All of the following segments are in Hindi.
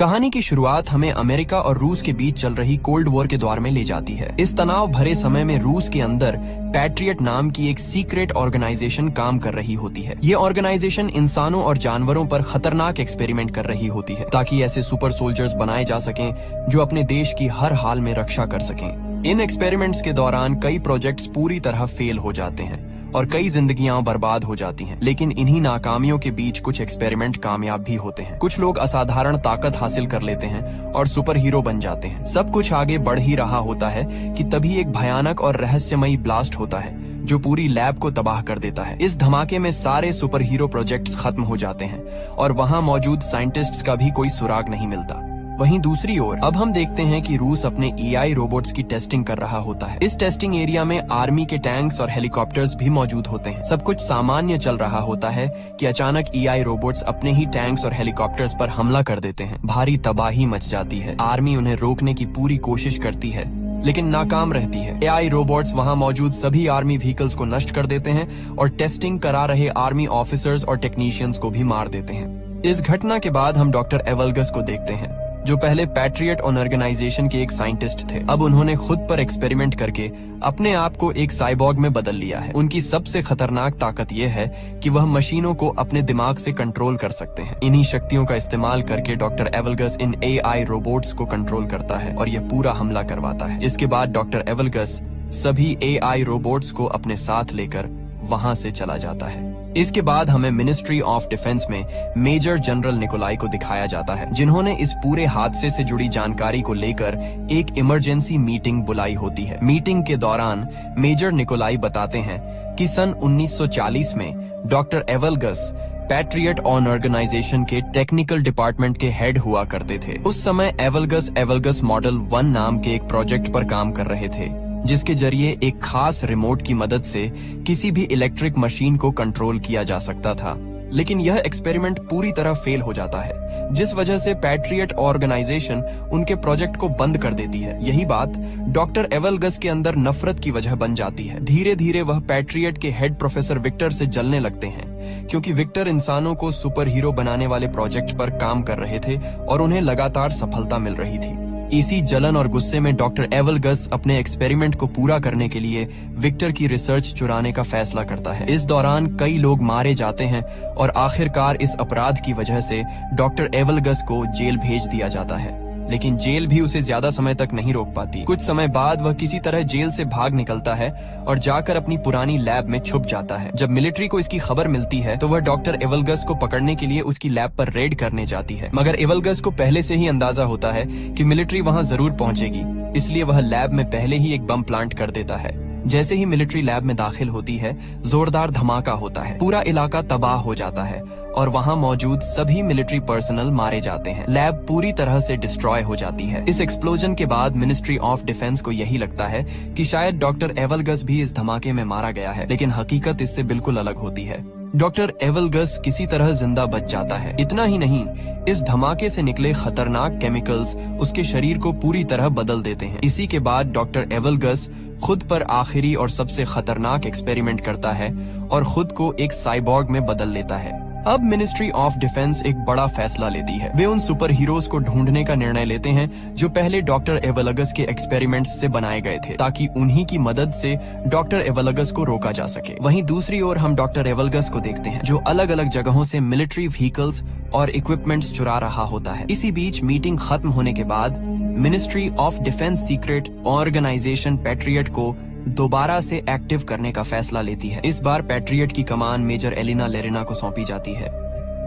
कहानी की शुरुआत हमें अमेरिका और रूस के बीच चल रही कोल्ड वॉर के दौर में ले जाती है। इस तनाव भरे समय में रूस के अंदर पैट्रियट नाम की एक सीक्रेट ऑर्गेनाइजेशन काम कर रही होती है। ये ऑर्गेनाइजेशन इंसानों और जानवरों पर खतरनाक एक्सपेरिमेंट कर रही होती है ताकि ऐसे सुपर सोल्जर्स बनाए जा सकें जो अपने देश की हर हाल में रक्षा कर सकें। इन एक्सपेरिमेंट्स के दौरान कई प्रोजेक्ट्स पूरी तरह फेल हो जाते हैं और कई जिंदगियां बर्बाद हो जाती हैं। लेकिन इन्हीं नाकामियों के बीच कुछ एक्सपेरिमेंट कामयाब भी होते हैं। कुछ लोग असाधारण ताकत हासिल कर लेते हैं और सुपर हीरो बन जाते हैं। सब कुछ आगे बढ़ ही रहा होता है कि तभी एक भयानक और रहस्यमयी ब्लास्ट होता है जो पूरी लैब को तबाह कर देता है। इस धमाके में सारे सुपर हीरो प्रोजेक्ट्स खत्म हो जाते हैं और वहां मौजूद साइंटिस्ट्स का भी कोई सुराग नहीं मिलता। वहीं दूसरी ओर अब हम देखते हैं कि रूस अपने एआई रोबोट्स की टेस्टिंग कर रहा होता है। इस टेस्टिंग एरिया में आर्मी के टैंक्स और हेलीकॉप्टर्स भी मौजूद होते हैं। सब कुछ सामान्य चल रहा होता है कि अचानक एआई रोबोट्स अपने ही टैंक्स और हेलीकॉप्टर्स पर हमला कर देते हैं। भारी तबाही मच जाती है। आर्मी उन्हें रोकने की पूरी कोशिश करती है लेकिन नाकाम रहती है। एआई रोबोट्स वहां मौजूद सभी आर्मी व्हीकल्स को नष्ट कर देते हैं और टेस्टिंग करा रहे आर्मी ऑफिसर्स और टेक्नीशियंस को भी मार देते हैं। इस घटना के बाद हम डॉक्टर एवलगस को देखते हैं जो पहले पैट्रियट ऑर्गेनाइजेशन के एक साइंटिस्ट थे। अब उन्होंने खुद पर एक्सपेरिमेंट करके अपने आप को एक साइबॉर्ग में बदल लिया है। उनकी सबसे खतरनाक ताकत यह है कि वह मशीनों को अपने दिमाग से कंट्रोल कर सकते हैं। इन्हीं शक्तियों का इस्तेमाल करके डॉक्टर एवलगस इन एआई रोबोट्स को कंट्रोल करता है और यह पूरा हमला करवाता है। इसके बाद डॉक्टर एवलगस सभी एआई रोबोट्स को अपने साथ लेकर वहां से चला जाता है। इसके बाद हमें मिनिस्ट्री ऑफ डिफेंस में मेजर जनरल निकोलाई को दिखाया जाता है जिन्होंने इस पूरे हादसे से जुड़ी जानकारी को लेकर एक इमरजेंसी मीटिंग बुलाई होती है। मीटिंग के दौरान मेजर निकोलाई बताते हैं कि सन 1940 में डॉक्टर एवलगस पैट्रियट ऑर्गेनाइजेशन के टेक्निकल डिपार्टमेंट के हेड हुआ करते थे। उस समय एवलगस मॉडल 1 नाम के एक प्रोजेक्ट पर काम कर रहे थे जिसके जरिए एक खास रिमोट की मदद से किसी भी इलेक्ट्रिक मशीन को कंट्रोल किया जा सकता था। लेकिन यह एक्सपेरिमेंट पूरी तरह फेल हो जाता है जिस वजह से पैट्रियट ऑर्गेनाइजेशन उनके प्रोजेक्ट को बंद कर देती है। यही बात डॉक्टर एवलगस के अंदर नफरत की वजह बन जाती है। धीरे धीरे वह पैट्रियट के हेड प्रोफेसर विक्टर से जलने लगते हैं क्योंकि विक्टर इंसानों को सुपर हीरो बनाने वाले प्रोजेक्ट पर काम कर रहे थे और उन्हें लगातार सफलता मिल रही थी। इसी जलन और गुस्से में डॉक्टर एवलगस अपने एक्सपेरिमेंट को पूरा करने के लिए विक्टर की रिसर्च चुराने का फैसला करता है। इस दौरान कई लोग मारे जाते हैं और आखिरकार इस अपराध की वजह से डॉक्टर एवलगस को जेल भेज दिया जाता है। लेकिन जेल भी उसे ज्यादा समय तक नहीं रोक पाती। कुछ समय बाद वह किसी तरह जेल से भाग निकलता है और जाकर अपनी पुरानी लैब में छुप जाता है। जब मिलिट्री को इसकी खबर मिलती है तो वह डॉक्टर एवलगस को पकड़ने के लिए उसकी लैब पर रेड करने जाती है। मगर एवलगस को पहले से ही अंदाजा होता है कि मिलिट्री वहां जरूर पहुंचेगी, इसलिए वह लैब में पहले ही एक बम प्लांट कर देता है। जैसे ही मिलिट्री लैब में दाखिल होती है जोरदार धमाका होता है। पूरा इलाका तबाह हो जाता है और वहां मौजूद सभी मिलिट्री पर्सनल मारे जाते हैं। लैब पूरी तरह से डिस्ट्रॉय हो जाती है। इस एक्सप्लोजन के बाद मिनिस्ट्री ऑफ डिफेंस को यही लगता है कि शायद डॉक्टर एवलगस भी इस धमाके में मारा गया है, लेकिन हकीकत इससे बिल्कुल अलग होती है। डॉक्टर एवलगस किसी तरह जिंदा बच जाता है। इतना ही नहीं, इस धमाके से निकले खतरनाक केमिकल्स उसके शरीर को पूरी तरह बदल देते हैं। इसी के बाद डॉक्टर एवलगस खुद पर आखिरी और सबसे खतरनाक एक्सपेरिमेंट करता है और खुद को एक साइबॉर्ग में बदल लेता है। अब मिनिस्ट्री ऑफ डिफेंस एक बड़ा फैसला लेती है। वे उन सुपर हीरोज को ढूंढने का निर्णय लेते हैं जो पहले डॉक्टर एवलगस के एक्सपेरिमेंट्स से बनाए गए थे ताकि उन्हीं की मदद से डॉक्टर एवलगस को रोका जा सके। वहीं दूसरी ओर हम डॉक्टर एवलगस को देखते हैं जो अलग अलग जगहों से मिलिट्री व्हीकल्स और इक्विपमेंट्स चुरा रहा होता है। इसी बीच मीटिंग खत्म होने के बाद ministry of defence secret organisation patriot को दोबारा से एक्टिव करने का फैसला लेती है। इस बार पैट्रियट की कमान मेजर एलिना लेरिना को सौंपी जाती है।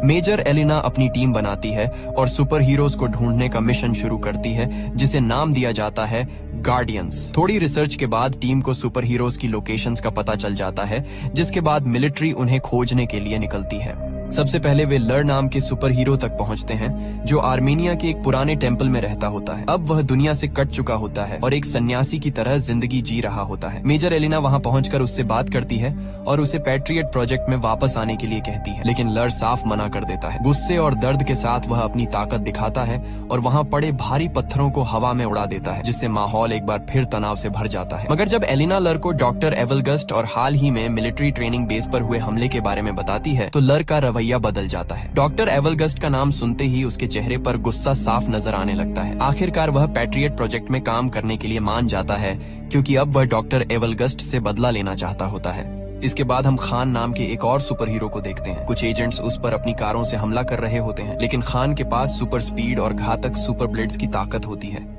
मेजर एलिना अपनी टीम बनाती है और सुपर हीरोज को ढूंढने का मिशन शुरू करती है जिसे नाम दिया जाता है गार्डियंस। थोड़ी रिसर्च के बाद टीम को सुपर हीरोज की लोकेशंस का पता चल जाता है जिसके बाद मिलिट्री उन्हें खोजने के लिए निकलती है। सबसे पहले वे लर नाम के सुपर हीरो तक पहुंचते हैं जो आर्मेनिया के एक पुराने टेम्पल में रहता होता है। अब वह दुनिया से कट चुका होता है और एक सन्यासी की तरह जिंदगी जी रहा होता है। मेजर एलिना वहां पहुंचकर उससे बात करती है और उसे पैट्रियट प्रोजेक्ट में वापस आने के लिए कहती है, लेकिन लर साफ मना कर देता है। गुस्से और दर्द के साथ वह अपनी ताकत दिखाता है और वहां पड़े भारी पत्थरों को हवा में उड़ा देता है जिससे माहौल एक बार फिर तनाव से भर जाता है। मगर जब एलिना लर को डॉक्टर एवलगस और हाल ही में मिलिट्री ट्रेनिंग बेस पर हुए हमले के बारे में बताती है तो लर का रवैया रवैया बदल जाता है। डॉक्टर एवलगस्ट का नाम सुनते ही उसके चेहरे पर गुस्सा साफ नजर आने लगता है। आखिरकार वह पैट्रियट प्रोजेक्ट में काम करने के लिए मान जाता है, क्योंकि अब वह डॉक्टर एवलगस्ट से बदला लेना चाहता होता है। इसके बाद हम खान नाम के एक और सुपर हीरो को देखते हैं। कुछ एजेंट्स उस पर अपनी कारों से हमला कर रहे होते हैं, लेकिन खान के पास सुपर स्पीड और घातक सुपर ब्लेड्स की ताकत होती है।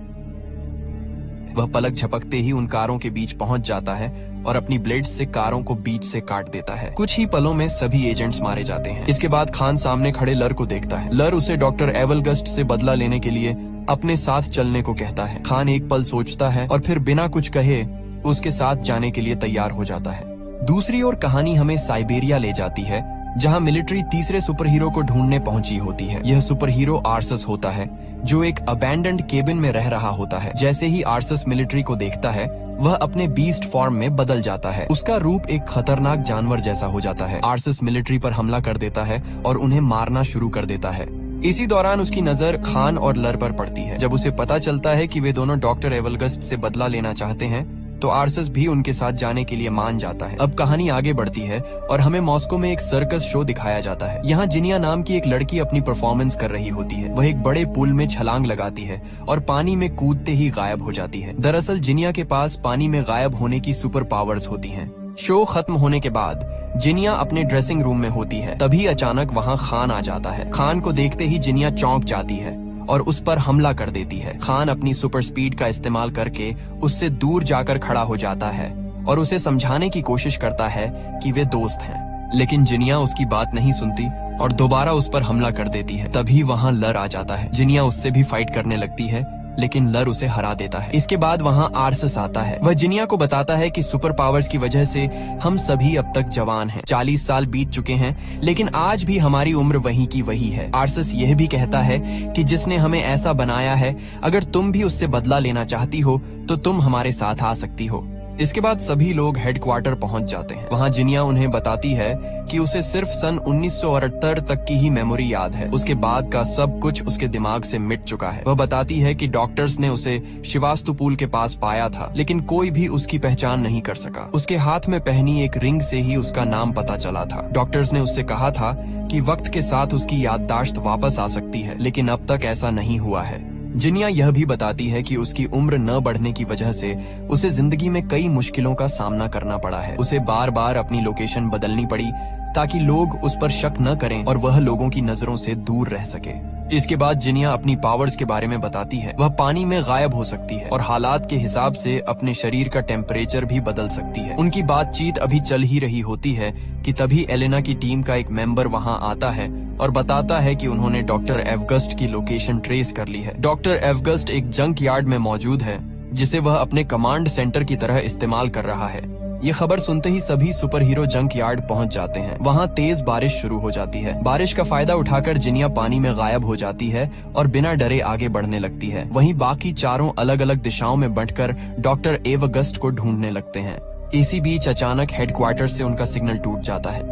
वह पलक झपकते ही उन कारों के बीच पहुंच जाता है और अपनी ब्लेड्स से कारों को बीच से काट देता है। कुछ ही पलों में सभी एजेंट्स मारे जाते हैं। इसके बाद खान सामने खड़े लर को देखता है। लर उसे डॉक्टर एवलगस्ट से बदला लेने के लिए अपने साथ चलने को कहता है। खान एक पल सोचता है और फिर बिना कुछ कहे उसके साथ जाने के लिए तैयार हो जाता है। दूसरी ओर कहानी हमें साइबेरिया ले जाती है, जहां मिलिट्री तीसरे सुपर हीरो को ढूंढने पहुंची होती है। यह सुपर हीरो आर्सस होता है, जो एक अबैंडन्ड केबिन में रह रहा होता है। जैसे ही आर्सस मिलिट्री को देखता है, वह अपने बीस्ट फॉर्म में बदल जाता है। उसका रूप एक खतरनाक जानवर जैसा हो जाता है। आर्सस मिलिट्री पर हमला कर देता है और उन्हें मारना शुरू कर देता है। इसी दौरान उसकी नजर खान और लर पर पड़ती है। जब उसे पता चलता है कि वे दोनों डॉक्टर एवलगस्ट से बदला लेना चाहते हैं, तो आर्सस भी उनके साथ जाने के लिए मान जाता है। अब कहानी आगे बढ़ती है और हमें मॉस्को में एक सर्कस शो दिखाया जाता है। यहाँ जिनिया नाम की एक लड़की अपनी परफॉर्मेंस कर रही होती है। वह एक बड़े पुल में छलांग लगाती है और पानी में कूदते ही गायब हो जाती है। दरअसल जिनिया के पास पानी में गायब होने की सुपर पावर्स होती हैं। शो खत्म होने के बाद जिनिया अपने ड्रेसिंग रूम में होती है। तभी अचानक वहाँ खान आ जाता है। खान को देखते ही जिनिया चौंक जाती है और उस पर हमला कर देती है। खान अपनी सुपर स्पीड का इस्तेमाल करके उससे दूर जाकर खड़ा हो जाता है और उसे समझाने की कोशिश करता है कि वे दोस्त हैं, लेकिन जिनिया उसकी बात नहीं सुनती और दोबारा उस पर हमला कर देती है। तभी वहाँ लर आ जाता है। जिनिया उससे भी फाइट करने लगती है, लेकिन लर उसे हरा देता है। इसके बाद वहाँ आर्सस आता है। वह जिनिया को बताता है कि सुपर पावर्स की वजह से हम सभी अब तक जवान हैं। 40 साल बीत चुके हैं, लेकिन आज भी हमारी उम्र वही की वही है। आर्सस यह भी कहता है कि जिसने हमें ऐसा बनाया है, अगर तुम भी उससे बदला लेना चाहती हो तो तुम हमारे साथ आ सकती हो। इसके बाद सभी लोग हेडक्वार्टर पहुंच जाते हैं। वहां जिनिया उन्हें बताती है कि उसे सिर्फ सन 1978 तक की ही मेमोरी याद है। उसके बाद का सब कुछ उसके दिमाग से मिट चुका है। वह बताती है कि डॉक्टर्स ने उसे शिवास्तुपुल के पास पाया था, लेकिन कोई भी उसकी पहचान नहीं कर सका। उसके हाथ में पहनी एक रिंग से ही उसका नाम पता चला था। डॉक्टर्स ने उससे कहा था कि वक्त के साथ उसकी याददाश्त वापस आ सकती है, लेकिन अब तक ऐसा नहीं हुआ है। जिनिया यह भी बताती है कि उसकी उम्र न बढ़ने की वजह से उसे जिंदगी में कई मुश्किलों का सामना करना पड़ा है। उसे बार बार अपनी लोकेशन बदलनी पड़ी ताकि लोग उस पर शक न करें और वह लोगों की नजरों से दूर रह सके। इसके बाद जिनिया अपनी पावर्स के बारे में बताती है। वह पानी में गायब हो सकती है और हालात के हिसाब से अपने शरीर का टेम्परेचर भी बदल सकती है। उनकी बातचीत अभी चल ही रही होती है कि तभी एलेना की टीम का एक मेंबर वहां आता है और बताता है कि उन्होंने डॉक्टर एवगस्ट की लोकेशन ट्रेस कर ली है। डॉक्टर एवगस्ट एक जंक यार्ड में मौजूद है, जिसे वह अपने कमांड सेंटर की तरह इस्तेमाल कर रहा है। ये खबर सुनते ही सभी सुपर हीरो जंक यार्ड पहुंच जाते हैं। वहां तेज बारिश शुरू हो जाती है। बारिश का फायदा उठाकर जिनिया पानी में गायब हो जाती है और बिना डरे आगे बढ़ने लगती है। वहीं बाकी चारों अलग अलग दिशाओं में बंटकर डॉक्टर एवगस्ट को ढूंढने लगते हैं। इसी बीच अचानक हेडक्वार्टर से उनका सिग्नल टूट जाता है।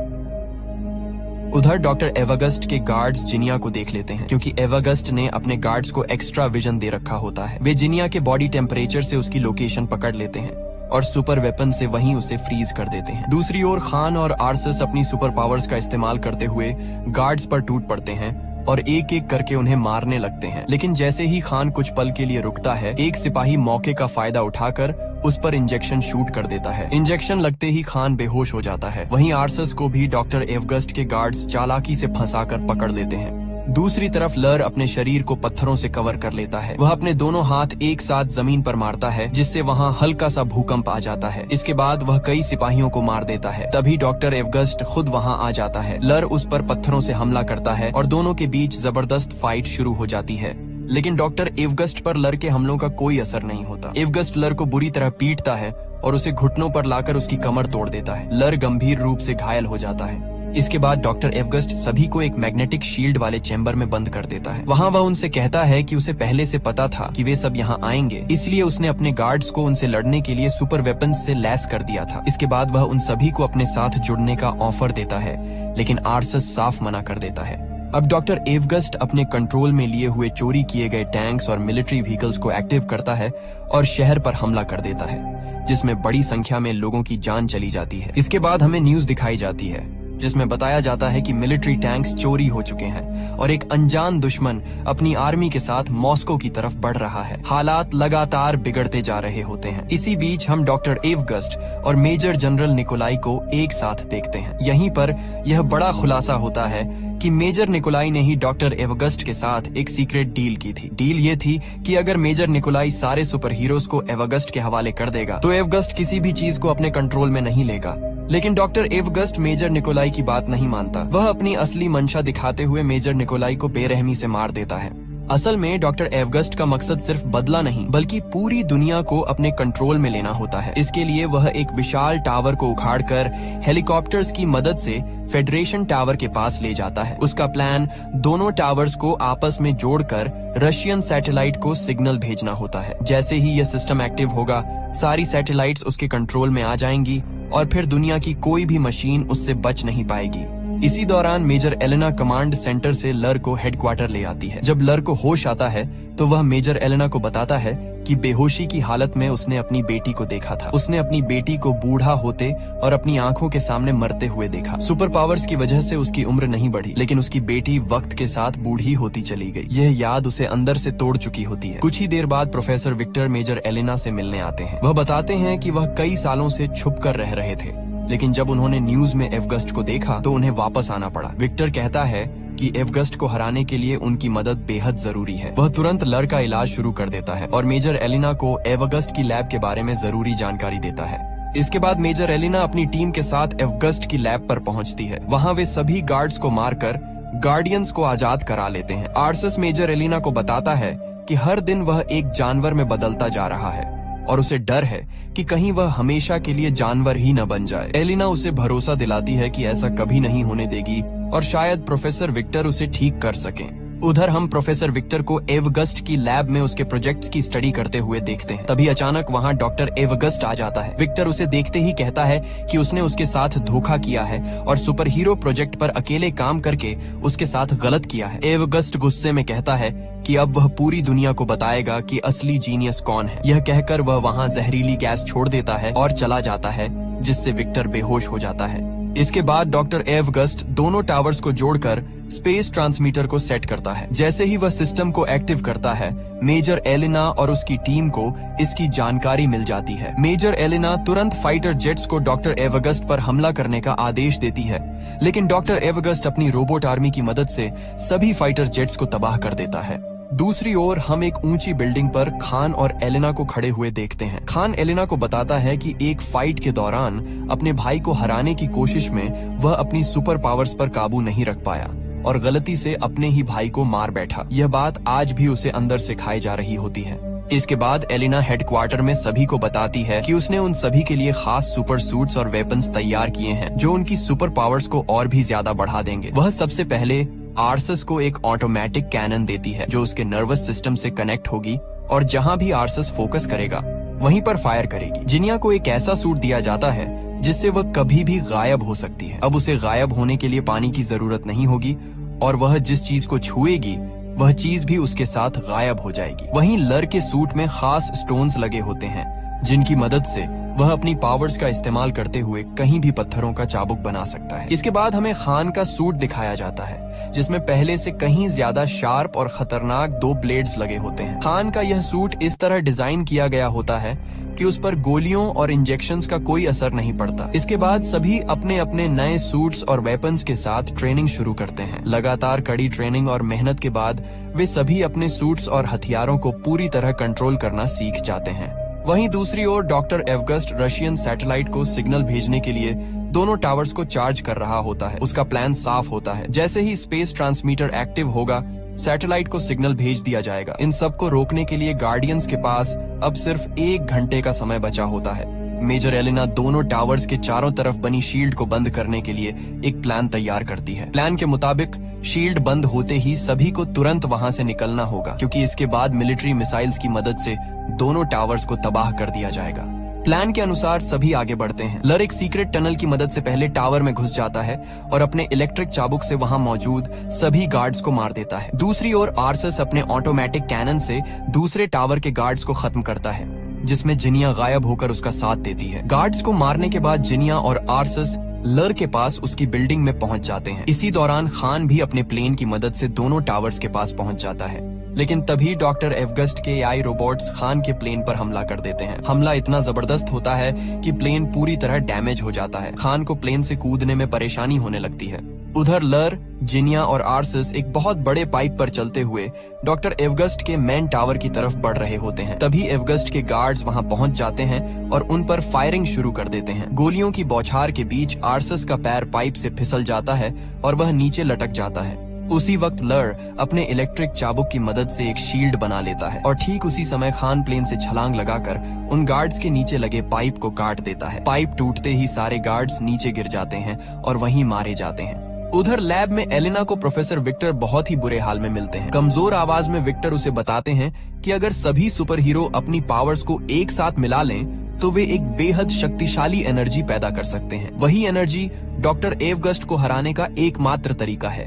उधर डॉक्टर एवगस्ट के गार्ड्स जिनिया को देख लेते हैं, क्योंकि एवगस्ट ने अपने गार्ड्स को एक्स्ट्रा विजन दे रखा होता है। वे जिनिया के बॉडी टेम्परेचर से उसकी लोकेशन पकड़ लेते हैं और सुपर वेपन से वहीं उसे फ्रीज कर देते हैं। दूसरी ओर खान और आर्सस अपनी सुपर पावर्स का इस्तेमाल करते हुए गार्ड्स पर टूट पड़ते हैं और एक एक करके उन्हें मारने लगते हैं। लेकिन जैसे ही खान कुछ पल के लिए रुकता है, एक सिपाही मौके का फायदा उठाकर उस पर इंजेक्शन शूट कर देता है। इंजेक्शन लगते ही खान बेहोश हो जाता है। वहीं आर्सस को भी डॉक्टर एवगस्ट के गार्ड्स चालाकी से फंसाकर पकड़ लेते हैं। दूसरी तरफ लर अपने शरीर को पत्थरों से कवर कर लेता है। वह अपने दोनों हाथ एक साथ जमीन पर मारता है, जिससे वहां हल्का सा भूकंप आ जाता है। इसके बाद वह कई सिपाहियों को मार देता है। तभी डॉक्टर एवगस्ट खुद वहां आ जाता है। लर उस पर पत्थरों से हमला करता है और दोनों के बीच जबरदस्त फाइट शुरू हो जाती है। लेकिन डॉक्टर एवगस्ट पर लर के हमलों का कोई असर नहीं होता। एवगस्ट लर को बुरी तरह पीटता है और उसे घुटनों पर लाकर उसकी कमर तोड़ देता है। लर गंभीर रूप से घायल हो जाता है। इसके बाद डॉक्टर एवगस्ट सभी को एक मैग्नेटिक शील्ड वाले चैम्बर में बंद कर देता है। वहाँ वह उनसे कहता है कि उसे पहले से पता था कि वे सब यहाँ आएंगे, इसलिए उसने अपने गार्ड्स को उनसे लड़ने के लिए सुपर वेपन्स से लैस कर दिया था। इसके बाद वह उन सभी को अपने साथ जुड़ने का ऑफर देता है, लेकिन आर्सस साफ मना कर देता है। अब डॉक्टर एवगस्ट अपने कंट्रोल में लिए हुए चोरी किए गए टैंक्स और मिलिट्री व्हीकल्स को एक्टिव करता है और शहर पर हमला कर देता है, जिसमें बड़ी संख्या में लोगों की जान चली जाती है। इसके बाद हमें न्यूज दिखाई जाती है जिसमें बताया जाता है कि मिलिट्री टैंक्स चोरी हो चुके हैं और एक अनजान दुश्मन अपनी आर्मी के साथ मॉस्को की तरफ बढ़ रहा है। हालात लगातार बिगड़ते जा रहे होते हैं। इसी बीच हम डॉक्टर एवगस्ट और मेजर जनरल निकोलाई को एक साथ देखते हैं। यहीं पर यह बड़ा खुलासा होता है कि मेजर निकोलाई ने ही डॉक्टर एवगस्ट के साथ एक सीक्रेट डील की थी। डील ये थी कि अगर मेजर निकोलाई सारे सुपर हीरोज को एवगस्ट के हवाले कर देगा तो एवगस्ट किसी भी चीज को अपने कंट्रोल में नहीं लेगा। लेकिन डॉक्टर एवगस्ट मेजर निकोलाई की बात नहीं मानता। वह अपनी असली मंशा दिखाते हुए मेजर निकोलाई को बेरहमी से मार देता है। असल में डॉक्टर एवगस्ट का मकसद सिर्फ बदला नहीं बल्कि पूरी दुनिया को अपने कंट्रोल में लेना होता है। इसके लिए वह एक विशाल टावर को उखाड़कर हेलीकॉप्टर्स की मदद से फेडरेशन टावर के पास ले जाता है। उसका प्लान दोनों टावर्स को आपस में जोड़कर रशियन सैटेलाइट को सिग्नल भेजना होता है। जैसे ही यह सिस्टम एक्टिव होगा, सारी सैटेलाइट्स उसके कंट्रोल में आ जाएंगी और फिर दुनिया की कोई भी मशीन उससे बच नहीं पाएगी। इसी दौरान मेजर एलेना कमांड सेंटर से लर को हेडक्वार्टर ले आती है। जब लर को होश आता है तो वह मेजर एलेना को बताता है कि बेहोशी की हालत में उसने अपनी बेटी को देखा था। उसने अपनी बेटी को बूढ़ा होते और अपनी आंखों के सामने मरते हुए देखा। सुपर पावर्स की वजह से उसकी उम्र नहीं बढ़ी, लेकिन उसकी बेटी वक्त के साथ बूढ़ी होती चली गई। यह याद उसे अंदर से तोड़ चुकी होती है। कुछ ही देर बाद प्रोफेसर विक्टर मेजर एलेना से मिलने आते हैं। वह बताते हैं कि वह कई सालों से छुप कर रह रहे थे, लेकिन जब उन्होंने न्यूज में एवगस्ट को देखा तो उन्हें वापस आना पड़ा। विक्टर कहता है कि एवगस्ट को हराने के लिए उनकी मदद बेहद जरूरी है। वह तुरंत लर का इलाज शुरू कर देता है और मेजर एलिना को एवगस्ट की लैब के बारे में जरूरी जानकारी देता है। इसके बाद मेजर एलिना अपनी टीम के साथ एवगस्ट की लैब पर पहुंचती है। वहां वे सभी गार्ड्स को मारकर गार्डियंस को आजाद करा लेते हैं। आर्सस मेजर एलिना को बताता है कि हर दिन वह एक जानवर में बदलता जा रहा है और उसे डर है कि कहीं वह हमेशा के लिए जानवर ही न बन जाए। एलिना उसे भरोसा दिलाती है कि ऐसा कभी नहीं होने देगी और शायद प्रोफेसर विक्टर उसे ठीक कर सकें। उधर हम प्रोफेसर विक्टर को एवगस्ट की लैब में उसके प्रोजेक्ट्स की स्टडी करते हुए देखते हैं। तभी अचानक वहां डॉक्टर एवगस्ट आ जाता है। विक्टर उसे देखते ही कहता है कि उसने उसके साथ धोखा किया है और सुपर हीरो प्रोजेक्ट पर अकेले काम करके उसके साथ गलत किया है। एवगस्ट गुस्से में कहता है कि अब वह पूरी दुनिया को बताएगा कि असली जीनियस कौन है। यह कहकर वह वहां जहरीली गैस छोड़ देता है और चला जाता है, जिससे विक्टर बेहोश हो जाता है। इसके बाद डॉक्टर एवगस्ट दोनों टावर्स को जोड़कर स्पेस ट्रांसमीटर को सेट करता है। जैसे ही वह सिस्टम को एक्टिव करता है, मेजर एलिना और उसकी टीम को इसकी जानकारी मिल जाती है। मेजर एलिना तुरंत फाइटर जेट्स को डॉक्टर एवगस्ट पर हमला करने का आदेश देती है, लेकिन डॉक्टर एवगस्ट अपनी रोबोट आर्मी की मदद से सभी फाइटर जेट्स को तबाह कर देता है। दूसरी ओर हम एक ऊंची बिल्डिंग पर खान और एलिना को खड़े हुए देखते हैं। खान एलिना को बताता है कि एक फाइट के दौरान अपने भाई को हराने की कोशिश में वह अपनी सुपर पावर्स पर काबू नहीं रख पाया और गलती से अपने ही भाई को मार बैठा। यह बात आज भी उसे अंदर से खाई जा रही होती है। इसके बाद एलिना हेडक्वार्टर में सभी को बताती है कि उसने उन सभी के लिए खास सुपर सूट्स और वेपन्स तैयार किए हैं जो उनकी सुपर पावर्स को और भी ज्यादा बढ़ा देंगे। वह सबसे पहले आर्सस को एक ऑटोमेटिक कैनन देती है जो उसके नर्वस सिस्टम से कनेक्ट होगी और जहां भी आर्सस फोकस करेगा वहीं पर फायर करेगी। जिनिया को एक ऐसा सूट दिया जाता है जिससे वह कभी भी गायब हो सकती है। अब उसे गायब होने के लिए पानी की जरूरत नहीं होगी और वह जिस चीज को छुएगी वह चीज भी उसके साथ गायब हो जाएगी। वहीं लर के सूट में खास स्टोन्स लगे होते हैं जिनकी मदद से वह अपनी पावर्स का इस्तेमाल करते हुए कहीं भी पत्थरों का चाबुक बना सकता है। इसके बाद हमें खान का सूट दिखाया जाता है जिसमें पहले से कहीं ज्यादा शार्प और खतरनाक 2 ब्लेड्स लगे होते हैं। खान का यह सूट इस तरह डिजाइन किया गया होता है कि उस पर गोलियों और इंजेक्शंस का कोई असर नहीं पड़ता। इसके बाद सभी अपने अपने नए सूट्स और वेपन्स के साथ ट्रेनिंग शुरू करते हैं। लगातार कड़ी ट्रेनिंग और मेहनत के बाद वे सभी अपने सूट्स और हथियारों को पूरी तरह कंट्रोल करना सीख जाते हैं। वहीं दूसरी ओर डॉक्टर एवगस्ट रशियन सैटेलाइट को सिग्नल भेजने के लिए दोनों टावर्स को चार्ज कर रहा होता है। उसका प्लान साफ होता है। जैसे ही स्पेस ट्रांसमीटर एक्टिव होगा, सैटेलाइट को सिग्नल भेज दिया जाएगा। इन सब को रोकने के लिए गार्डियंस के पास अब सिर्फ 1 घंटे का समय बचा होता है। मेजर एलिना दोनों टावर्स के चारों तरफ बनी शील्ड को बंद करने के लिए एक प्लान तैयार करती है। प्लान के मुताबिक शील्ड बंद होते ही सभी को तुरंत वहां से निकलना होगा, क्योंकि इसके बाद मिलिट्री मिसाइल्स की मदद से दोनों टावर्स को तबाह कर दिया जाएगा। प्लान के अनुसार सभी आगे बढ़ते हैं। लर एक सीक्रेट टनल की मदद से पहले टावर में घुस जाता है और अपने इलेक्ट्रिक चाबुक से वहां मौजूद सभी गार्ड्स को मार देता है। दूसरी ओर आर्सस अपने ऑटोमेटिक कैनन से दूसरे टावर के गार्ड्स को खत्म करता है, जिसमें जिनिया गायब होकर उसका साथ देती है। गार्ड्स को मारने के बाद जिनिया और आर्सस लर के पास उसकी बिल्डिंग में पहुंच जाते हैं। इसी दौरान खान भी अपने प्लेन की मदद से दोनों टावर्स के पास पहुंच जाता है, लेकिन तभी डॉक्टर एवगस्ट के AI रोबोट्स खान के प्लेन पर हमला कर देते हैं। हमला इतना जबरदस्त होता है कि प्लेन पूरी तरह डैमेज हो जाता है। खान को प्लेन से कूदने में परेशानी होने लगती है। उधर लर, जिनिया और आर्सिस एक बहुत बड़े पाइप पर चलते हुए डॉक्टर एवगस्ट के मेन टावर की तरफ बढ़ रहे होते हैं। तभी एवगस्ट के गार्ड्स वहां पहुंच जाते हैं और उन पर फायरिंग शुरू कर देते हैं। गोलियों की बौछार के बीच आर्सिस का पैर पाइप से फिसल जाता है और वह नीचे लटक जाता है। उसी वक्त लर अपने इलेक्ट्रिक चाबुक की मदद से एक शील्ड बना लेता है और ठीक उसी समय खान प्लेन से छलांग लगाकर उन गार्ड्स के नीचे लगे पाइप को काट देता है। पाइप टूटते ही सारे गार्ड्स नीचे गिर जाते हैं और वहीं मारे जाते हैं। उधर लैब में एलिना को प्रोफेसर विक्टर बहुत ही बुरे हाल में मिलते हैं। कमजोर आवाज में विक्टर उसे बताते हैं कि अगर सभी सुपर हीरो अपनी पावर्स को एक साथ मिला लें तो वे एक बेहद शक्तिशाली एनर्जी पैदा कर सकते हैं। वही एनर्जी डॉक्टर एवगस्ट को हराने का एकमात्र तरीका है।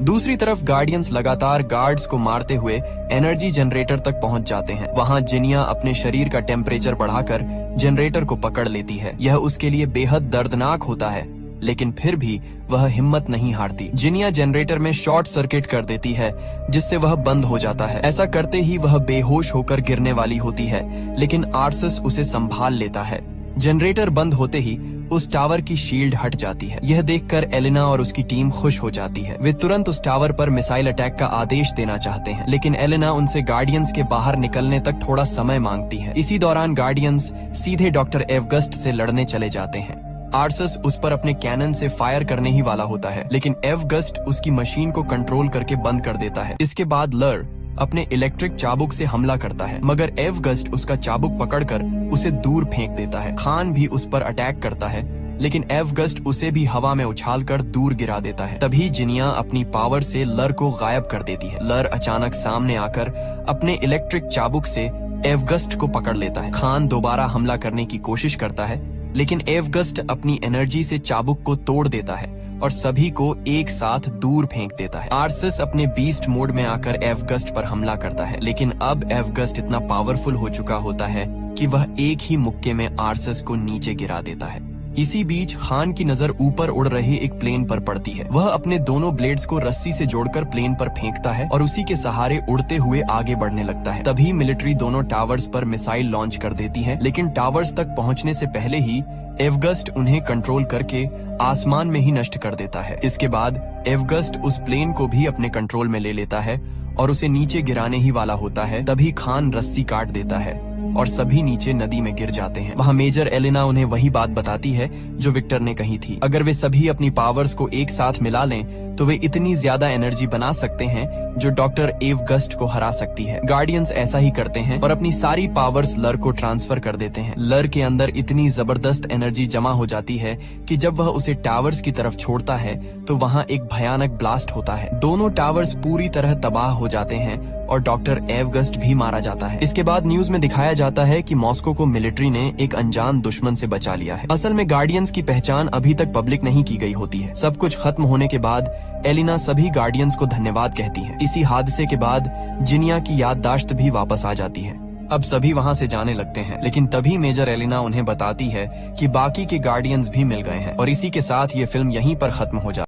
दूसरी तरफ गार्डियंस लगातार गार्ड्स को मारते हुए एनर्जी जनरेटर तक पहुंच जाते हैं। वहां जिनिया अपने शरीर का टेम्परेचर बढ़ाकर जनरेटर को पकड़ लेती है। यह उसके लिए बेहद दर्दनाक होता है, लेकिन फिर भी वह हिम्मत नहीं हारती। जिनिया जनरेटर में शॉर्ट सर्किट कर देती है, जिससे वह बंद हो जाता है। ऐसा करते ही वह बेहोश होकर गिरने वाली होती है, लेकिन आर्सिस उसे संभाल लेता है। जनरेटर बंद होते ही उस टावर की शील्ड हट जाती है। यह देखकर एलिना और उसकी टीम खुश हो जाती है। वे तुरंत उस टावर पर मिसाइल अटैक का आदेश देना चाहते हैं, लेकिन एलिना उनसे गार्डियंस के बाहर निकलने तक थोड़ा समय मांगती है। इसी दौरान गार्डियंस सीधे डॉक्टर एवगस्ट से लड़ने चले जाते हैं। आर्सिस उस पर अपने कैनन से फायर करने ही वाला होता है, लेकिन एवगस्ट उसकी मशीन को कंट्रोल करके बंद कर देता है। इसके बाद लर अपने इलेक्ट्रिक चाबुक से हमला करता है, मगर एवगस्ट उसका चाबुक पकड़कर उसे दूर फेंक देता है। खान भी उस पर अटैक करता है, लेकिन एवगस्ट उसे भी हवा में उछालकर दूर गिरा देता है। तभी जिनिया अपनी पावर से लर को गायब कर देती है। लर अचानक सामने आकर अपने इलेक्ट्रिक चाबुक से एवगस्ट को पकड़ लेता है। खान दोबारा हमला करने की कोशिश करता है, लेकिन एवगस्ट अपनी एनर्जी से चाबुक को तोड़ देता है और सभी को एक साथ दूर फेंक देता है। आर्सिस अपने बीस्ट मोड में आकर एवगस्ट पर हमला करता है, लेकिन अब एवगस्ट इतना पावरफुल हो चुका होता है कि वह एक ही मुक्के में आर्सिस को नीचे गिरा देता है। इसी बीच खान की नजर ऊपर उड़ रहे एक प्लेन पर पड़ती है। वह अपने दोनों ब्लेड्स को रस्सी से जोड़कर प्लेन पर फेंकता है और उसी के सहारे उड़ते हुए आगे बढ़ने लगता है। तभी मिलिट्री दोनों टावर्स पर मिसाइल लॉन्च कर देती है, लेकिन टावर्स तक पहुंचने से पहले ही एवगस्ट उन्हें कंट्रोल करके आसमान में ही नष्ट कर देता है। इसके बाद एवगस्ट उस प्लेन को भी अपने कंट्रोल में ले लेता है और उसे नीचे गिराने ही वाला होता है। तभी खान रस्सी काट देता है और सभी नीचे नदी में गिर जाते हैं। वहाँ मेजर एलिना उन्हें वही बात बताती है जो विक्टर ने कही थी। अगर वे सभी अपनी पावर्स को एक साथ मिला लें तो वे इतनी ज्यादा एनर्जी बना सकते हैं जो डॉक्टर एवगस्ट को हरा सकती है। गार्डियंस ऐसा ही करते हैं और अपनी सारी पावर्स लर को ट्रांसफर कर देते हैं। लर के अंदर इतनी जबरदस्त एनर्जी जमा हो जाती है कि जब वह उसे टावर्स की तरफ छोड़ता है तो वहाँ एक भयानक ब्लास्ट होता है। दोनों टावर्स पूरी तरह तबाह हो जाते हैं और डॉक्टर एवगस्ट भी मारा जाता है। इसके बाद न्यूज में दिखाया जाता है कि मॉस्को को मिलिट्री ने एक अनजान दुश्मन से बचा लिया है। असल में गार्डियंस की पहचान अभी तक पब्लिक नहीं की गई होती है। सब कुछ खत्म होने के बाद एलिना सभी गार्डियंस को धन्यवाद कहती है। इसी हादसे के बाद जिनिया की याददाश्त भी वापस आ जाती है। अब सभी वहाँ से जाने लगते हैं, लेकिन तभी मेजर एलिना उन्हें बताती है कि बाकी के गार्डियंस भी मिल गए हैं और इसी के साथ ये फिल्म यहीं पर खत्म हो जाती है।